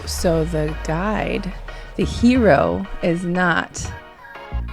So the guide, the hero, is not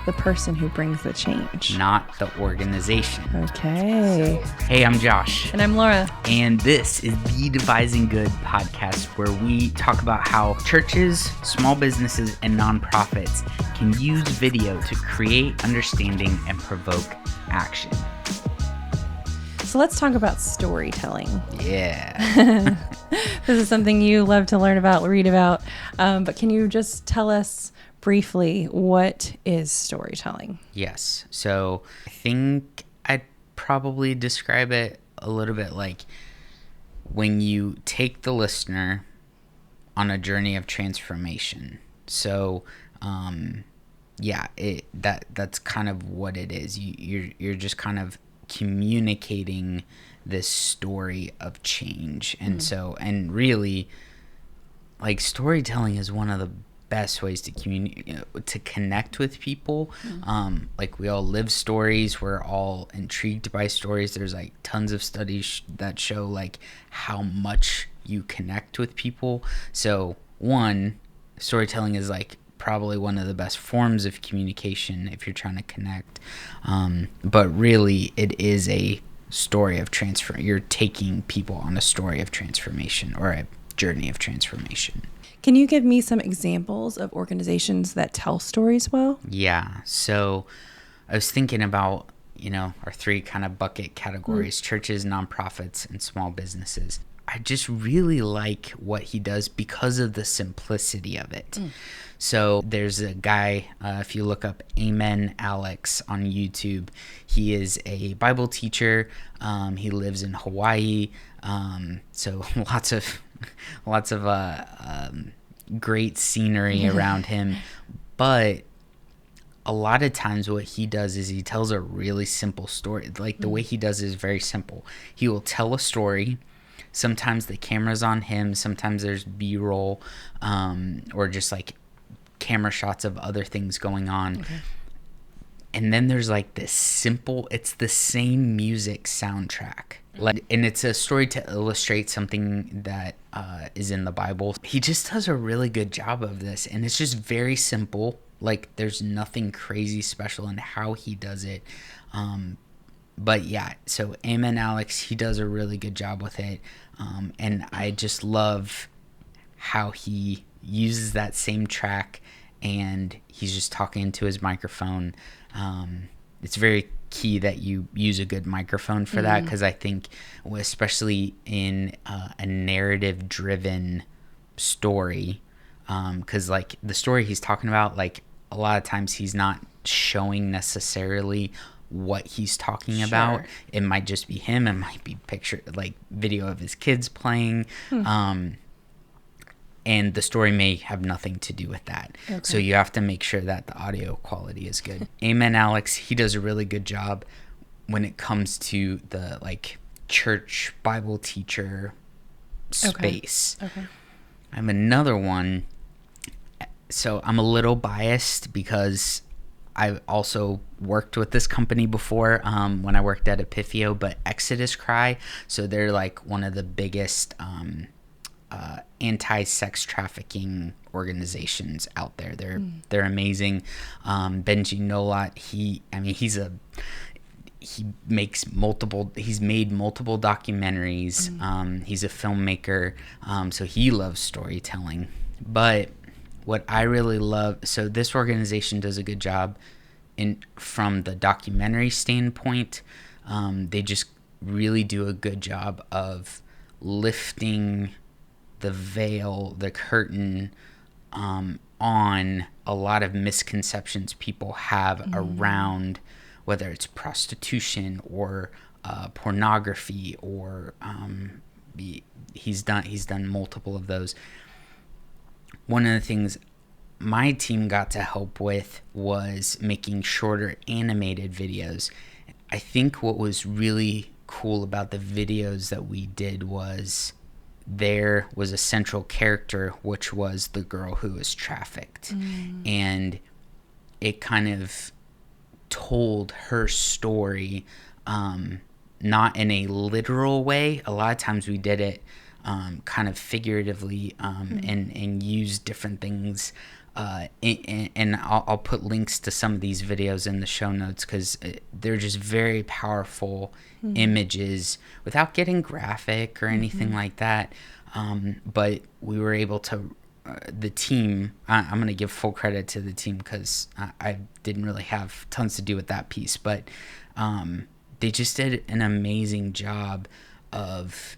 the person who brings the change. Not the organization. Okay. Hey, I'm Josh. And I'm Laura. And this is the Devising Good podcast, where we talk about how churches, small businesses, and nonprofits can use video to create understanding and provoke action. So let's talk about storytelling. Yeah. This is something you love to learn about, read about. But can you just tell us briefly, what is storytelling? Yes. So I think I'd probably describe it a little bit like when you take the listener on a journey of transformation. So, that's kind of what it is. You're just kind of communicating this story of change. And really, like, storytelling is one of the best ways to to connect with people. Like, we all live stories, we're all intrigued by stories. There's like tons of studies that show like how much you connect with people. So storytelling is like probably one of the best forms of communication if you're trying to connect, but really it is a story of transfer. You're taking people on a story of transformation or a journey of transformation. Can you give me some examples of organizations that tell stories well? Yeah. So I was thinking about, our three kind of bucket categories: churches, nonprofits, and small businesses. I just really like what he does because of the simplicity of it. So there's a guy, if you look up Amen Alex on YouTube, he is a Bible teacher. He lives in Hawaii. So lots of great scenery around him. But a lot of times what he does is he tells a really simple story. Like, the way he does it is very simple. He will tell a story. Sometimes the camera's on him. Sometimes there's B-roll, or just like camera shots of other things going on. Okay. And then there's like this simple, it's the same music soundtrack. And it's a story to illustrate something that is in the Bible. He just does a really good job of this. And it's just very simple. Like, there's nothing crazy special in how he does it. But yeah, so Amen Alex, he does a really good job with it. And I just love how he uses that same track and he's just talking into his microphone. It's very key that you use a good microphone for that, because I think especially in a narrative driven story, because like the story he's talking about, like a lot of times he's not showing necessarily what he's talking about. It might just be him. It might be video of his kids playing. And the story may have nothing to do with that. Okay. So you have to make sure that the audio quality is good. Amen Alex, he does a really good job when it comes to the like church Bible teacher space. Okay. I have another one. So I'm a little biased because I also worked with this company before, when I worked at Epifio, but Exodus Cry. So they're like one of the biggest anti-sex trafficking organizations out there. They're amazing. Benji Nolot, he's made multiple documentaries. He's a filmmaker, so he loves storytelling. But what I really love, so this organization does a good job from the documentary standpoint. They just really do a good job of lifting the veil, the curtain, on a lot of misconceptions people have around whether it's prostitution or pornography, or he's done multiple of those. One of the things my team got to help with was making shorter animated videos. I think what was really cool about the videos that we did was there was a central character, which was the girl who was trafficked. And it kind of told her story, not in a literal way. A lot of times we did it kind of figuratively, and use different things. And I'll put links to some of these videos in the show notes, because they're just very powerful images without getting graphic or anything like that. But we were able to, the team, I'm going to give full credit to the team, because I didn't really have tons to do with that piece, but they just did an amazing job of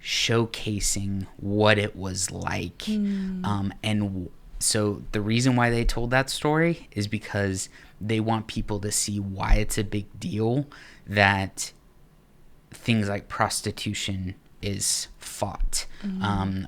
showcasing what it was like. And so the reason why they told that story is because they want people to see why it's a big deal that things like prostitution is fought,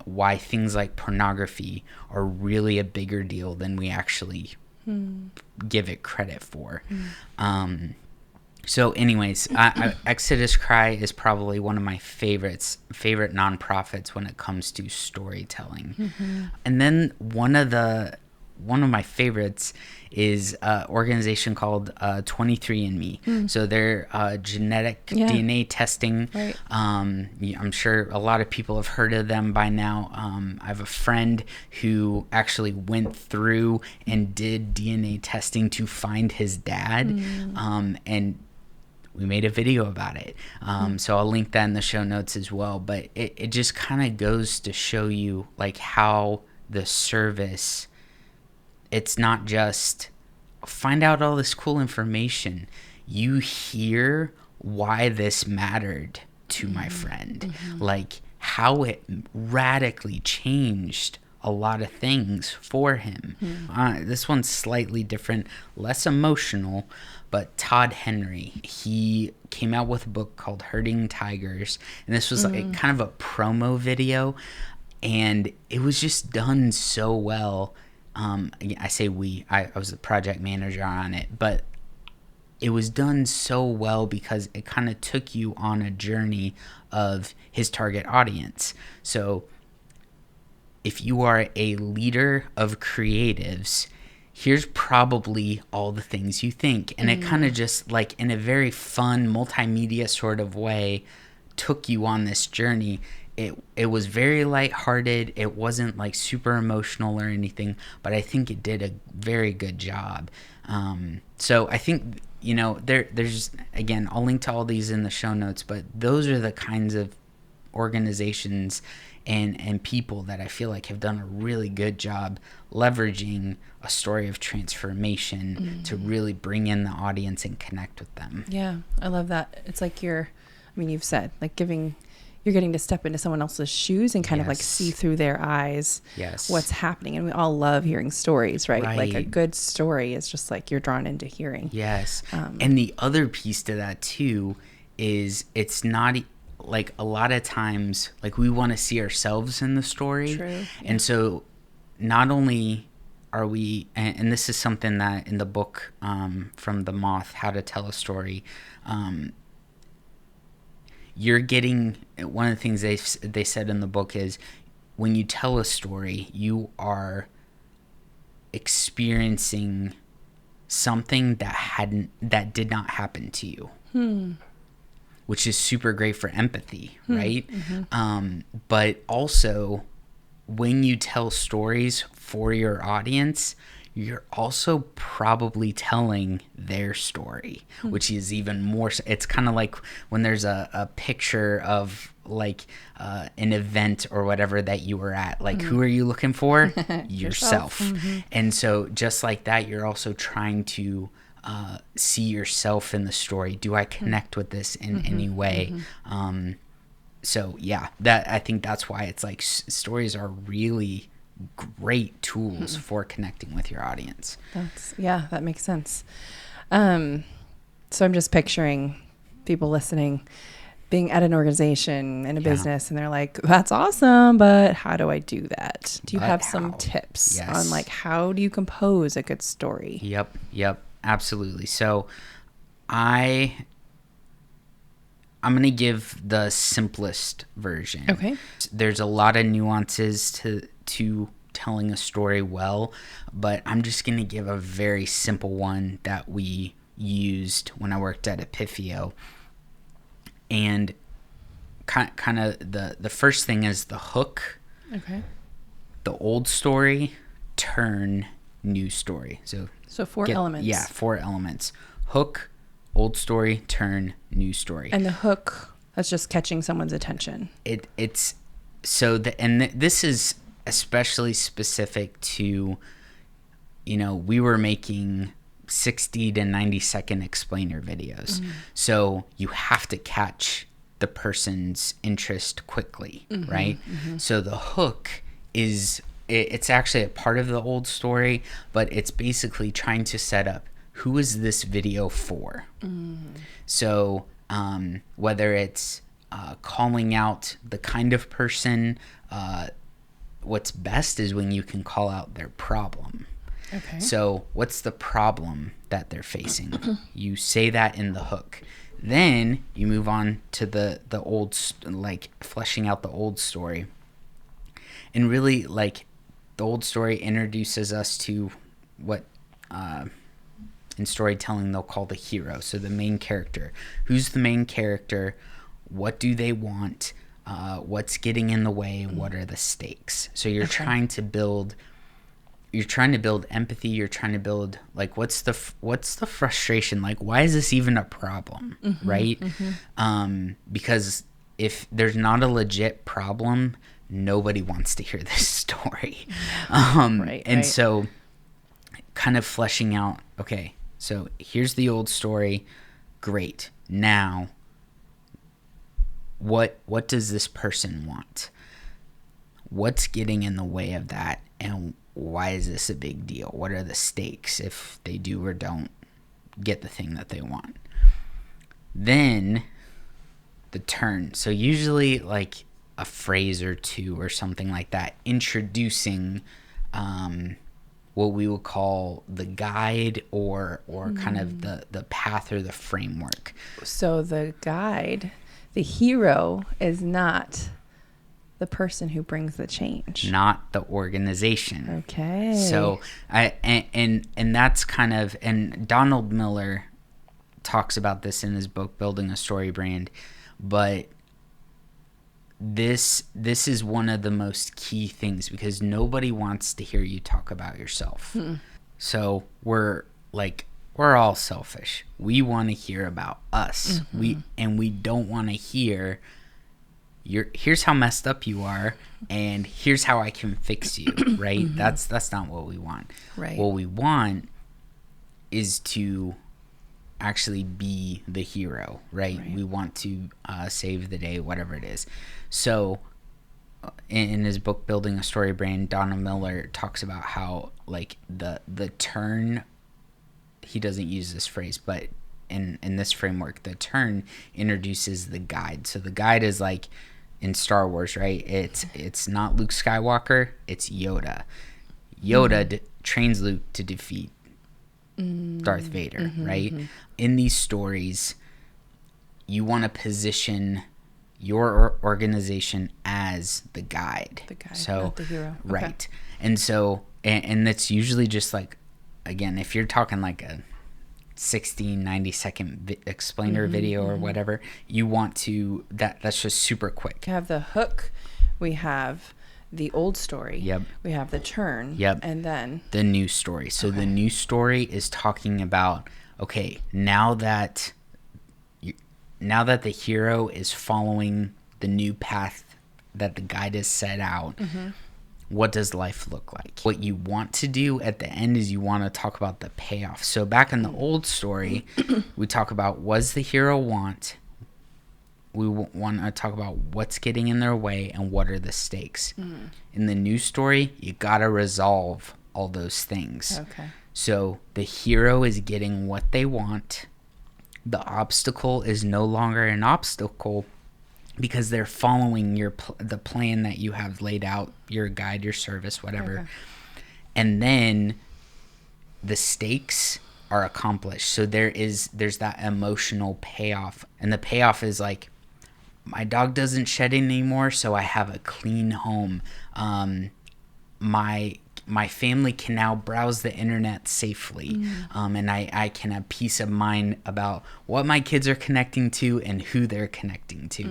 why things like pornography are really a bigger deal than we actually give it credit for. So anyways, Exodus Cry is probably one of my favorite nonprofits when it comes to storytelling. And then one of my favorites is an organization called 23andMe. So they're genetic DNA testing. Right. I'm sure a lot of people have heard of them by now. I have a friend who actually went through and did DNA testing to find his dad, and we made a video about it. So I'll link that in the show notes as well. But it just kind of goes to show you like how the service, it's not just find out all this cool information. You hear why this mattered to my friend, like how it radically changed a lot of things for him. This one's slightly different, less emotional, but Todd Henry, he came out with a book called Herding Tigers, and this was like kind of a promo video, and it was just done so well. I say I was the project manager on it, but it was done so well because it kind of took you on a journey of his target audience. So if you are a leader of creatives, here's probably all the things you think. And it kind of just like in a very fun multimedia sort of way took you on this journey. It was very lighthearted. It wasn't like super emotional or anything, but I think it did a very good job. So I think, there's, again, I'll link to all these in the show notes, but those are the kinds of organizations and people that I feel like have done a really good job leveraging a story of transformation to really bring in the audience and connect with them. Yeah, I love that. It's like you've said, like you're getting to step into someone else's shoes and kind of like see through their eyes what's happening. And we all love hearing stories, right? Like a good story is just like you're drawn into hearing. Yes. And the other piece to that too is it's not like a lot of times, like we want to see ourselves in the story. True. Yeah. And so not only are we, and this is something that in the book from the Moth, How to Tell a Story, you're getting, one of the things they said in the book is when you tell a story, you are experiencing something that did not happen to you. Which is super great for empathy, right? But also, when you tell stories for your audience, you're also probably telling their story, which is even more. It's kind of like when there's a picture of like an event or whatever that you were at. Like, who are you looking for? Yourself. And so just like that, you're also trying to see yourself in the story. Do I connect with this in any way? So yeah, I think that's why it's like stories are really great tools for connecting with your audience. That makes sense. So I'm just picturing people listening being at an organization in a business and they're like, that's awesome, but how do I do that? Do you have some tips on like how do you compose a good story? Yep. Absolutely. So I'm going to give the simplest version. Okay. There's a lot of nuances to telling a story well, but I'm just going to give a very simple one that we used when I worked at Epiphio. And kind of the first thing is the hook. Okay. The old story, turn, new story. So 4 elements. Yeah, 4 elements. Hook, old story, turn, new story. And the hook, that's just catching someone's attention. It's so this is especially specific to, we were making 60 to 90 second explainer videos. So you have to catch the person's interest quickly, right? So the hook is, it's actually a part of the old story, but it's basically trying to set up, who is this video for? So whether it's calling out the kind of person, what's best is when you can call out their problem. Okay. So what's the problem that they're facing? You say that in the hook. Then you move on to the old, like fleshing out the old story. And really, like, the old story introduces us to what in storytelling they'll call the hero. So the main character. Who's the main character? What do they want? What's getting in the way? What are the stakes? So you're trying to build empathy. You're trying to build, like, what's the frustration? Like, why is this even a problem? Right? Because if there's not a legit problem, nobody wants to hear this story. And so kind of fleshing out, okay, so here's the old story. Great. Now, what does this person want? What's getting in the way of that? And why is this a big deal? What are the stakes if they do or don't get the thing that they want? Then the turn. So usually like a phrase or two or something like that, introducing what we would call the guide or kind of the path or the framework. So the guide, the hero, is not the person who brings the change, not the organization. Okay. So and that's kind of, and Donald Miller talks about this in his book Building a Storybrand, but this is one of the most key things because nobody wants to hear you talk about yourself. So we're all selfish. We want to hear about us. We don't want to hear here's how messed up you are and here's how I can fix you, right? That's not what we want. Right. What we want is to actually be the hero, right? We want to save the day, whatever it is. So in his book Building a Storybrand, Donald Miller talks about how, like, the turn, he doesn't use this phrase, but in this framework, the turn introduces the guide. So the guide is like in Star Wars, right? It's not Luke Skywalker, it's Yoda. Yoda trains Luke to defeat Darth Vader, right? In these stories, you want to position your organization as the guide. The guide, so, not the hero. Right. Okay. And so, and that's usually just like, again, if you're talking like a 60, 90 second explainer video or whatever, you want to, that's just super quick. We have the hook, we have the old story, we have the turn, and then the new story. So the new story is talking about, okay, now that the hero is following the new path that the guide has set out, what does life look like? What you want to do at the end is you want to talk about the payoff. So back in the old story, we talk about, what's the hero want? We want to talk about what's getting in their way and what are the stakes. In the new story, you got to resolve all those things. Okay. So the hero is getting what they want. The obstacle is no longer an obstacle because they're following the plan that you have laid out, your guide, your service, whatever. Okay. And then the stakes are accomplished. So there's that emotional payoff. And the payoff is like, my dog doesn't shed anymore, so I have a clean home. My my family can now browse the internet safely, and I can have peace of mind about what my kids are connecting to and who they're connecting to.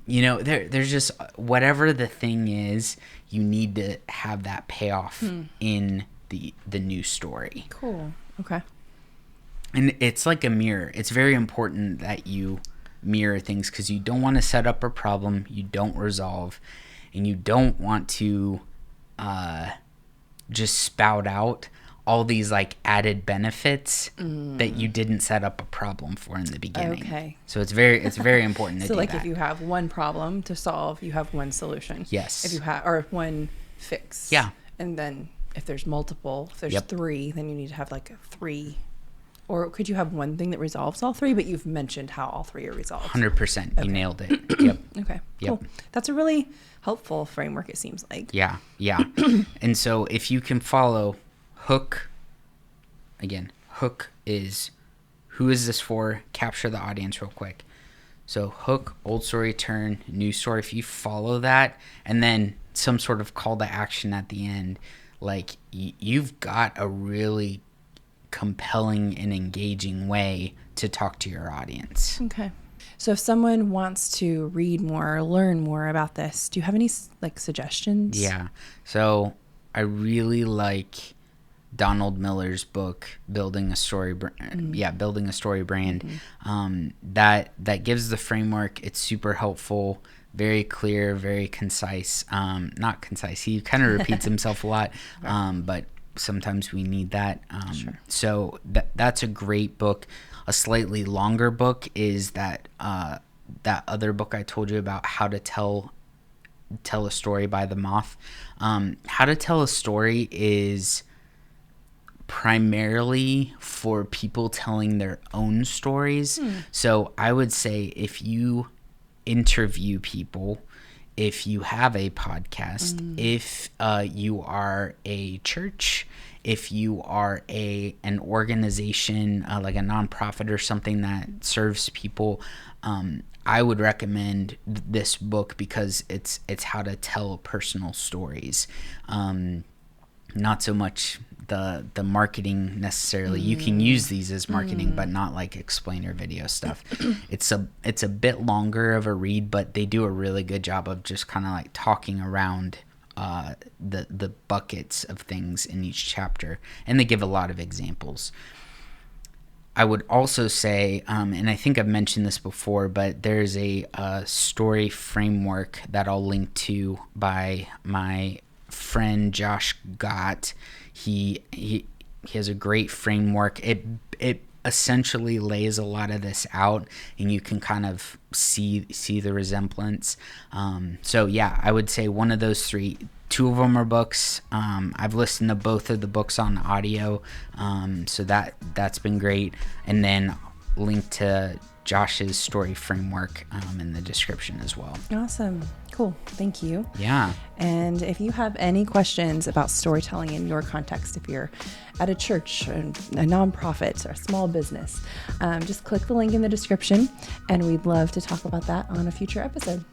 You know, there's just whatever the thing is, you need to have that payoff in the new story. Cool. Okay. And it's like a mirror. It's very important that you mirror things, because you don't want to set up a problem you don't resolve, and you don't want to just spout out all these like added benefits that you didn't set up a problem for in the beginning. Okay. So it's very important to So do like that. if you have one problem to solve, you have one solution. Yes. If you have, or one fix. Yeah. And then if there's multiple, if there's three, then you need to have like three. Or could you have one thing that resolves all three, but you've mentioned how all three are resolved? 100%. Okay. You nailed it. Yep. Okay. Yep. Cool. That's a really helpful framework, it seems like. Yeah. And so if you can follow hook, again, hook is who is this for? Capture the audience real quick. So hook, old story, turn, new story. If you follow that, and then some sort of call to action at the end, like you've got a really compelling and engaging way to talk to your audience. Okay. So if someone wants to read more or learn more about this, do you have any like suggestions? Yeah. So I really like Donald Miller's book, Building a Storybrand. Building a Storybrand. That gives the framework. It's super helpful, very clear, very concise. Not concise. He kind of repeats himself a lot, but sometimes we need that. Sure. So that's a great book. A slightly longer book is that other book I told you about, How to Tell a Story by the Moth. How to Tell a Story is primarily for people telling their own stories. So I would say if you interview people, if you have a podcast, if you are a church, if you are an organization like a nonprofit or something that serves people, I would recommend this book because it's how to tell personal stories. Not so much the marketing necessarily. You can use these as marketing, but not like explainer video stuff. It's a bit longer of a read, but they do a really good job of just kind of like talking around the buckets of things in each chapter, and they give a lot of examples. I would also say, and I think I've mentioned this before, but there's a story framework that I'll link to by my friend Josh Gott. He has a great framework. It essentially lays a lot of this out, and you can kind of see the resemblance. So yeah, I would say one of those three. Two of them are books. I've listened to both of the books on audio, so that's been great. And then link to Josh's story framework in the description as well. Awesome. Cool. Thank you. Yeah. And if you have any questions about storytelling in your context, if you're at a church, a nonprofit, or a small business, just click the link in the description, and we'd love to talk about that on a future episode.